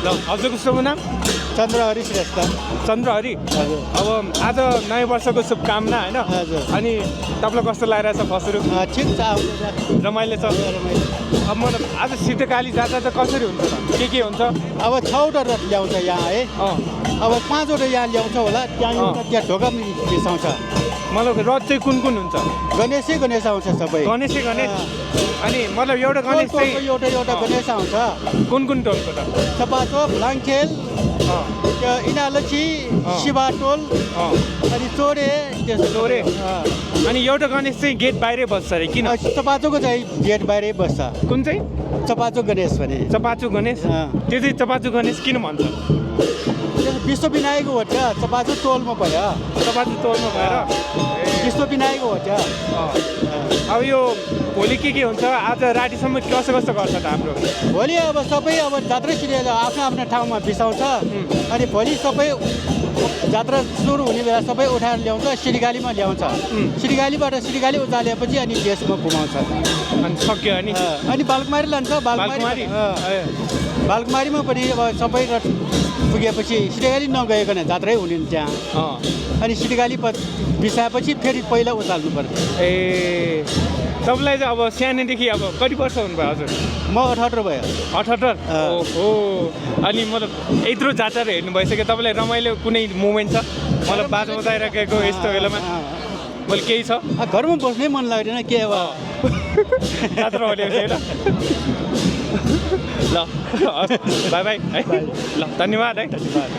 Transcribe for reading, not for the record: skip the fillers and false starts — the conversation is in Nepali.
ल हजुरको शुभ नाम चन्द्रहरि श्रेष्ठ चन्द्रहरि हजुर अब आज नयाँ वर्षको शुभकामना होइन हजुर अनि तपाईँलाई कस्तो लागिरहेछ फसहरू ठिक छ आउँदैछ रमाइलो छ अब मतलब आज सिद्धकाली जात्रा चाहिँ कसरी हुन्छ त के हुन्छ अब 6वटा रथ ल्याउँछ यहाँ है अब 5वटा यहाँ ल्याउँछ होला त्यहाँ ढोका पनि बिसाउँछ मतलब रथ चाहिँ कुन कुन हुन्छ गणेश आउँछ सबै गणेश अनि मतलब एउटा गणेश चाहिँ एउटा गणेश आउँछ कुन कुन टोलको त चपाचोक लाङखेल इनालछी शिवाटोल अनि चोरे चोरे अनि एउटा गणेश चाहिँ गेट बाहिरै बस्छ अरे किन चपाचोकको चाहिँ गेट बाहिरै बस्छ कुन चाहिँ चपाचोक गणेश भने चपाचु गणेश त्यो चाहिँ चपाचु गणेश किन भन्छ विश्वविनायक हो त्यहाँ चपाचोक टोलमा भयो चपाचु टोलमा भएर विश्वविनायक हो त्यहाँ अब यो भोलि के हुन्छ आज रातिसम्म कसो कस्तो गर्छ त हाम्रो भोलि अब सबै अब जात्रा सिरियल आफ्नो आफ्नो ठाउँमा बिसाउँछ अनि भोलि सबै जात्रा सुरु हुने बेला सबै उठाएर ल्याउँछ सिरिगालीमा ल्याउँछ सिरिगालीबाट सिरिगाली उचालेपछि अनि देशमा घुमाउँछ अनि सक्यो अनि बालकुमारी लान्छ बालकुमारीमा पनि अब सबै पुगेपछि सिरिगाली नगइकन जात्रै हुने त्यहाँ अनि सिरिगाली बिसाएपछि फेरि पहिला उचाल्नु पर्छ ए तपाईँलाई चाहिँ अब सानैदेखि अब कति वर्ष हुनुभयो हजुर म 78 भयो 78 ओहो अनि मतलब यत्रो जात्रा हेर्नु भइसक्यो तपाईँलाई रमाइलो कुनै मोमेन्ट छ मतलब बाजा बजाइराखेको यस्तो बेलामा मैले केही छ घरमा बस्नै मन लाग्दैन के अब जात्रा हो होइन ल बाई बाई है ल धन्यवाद है धन्यवाद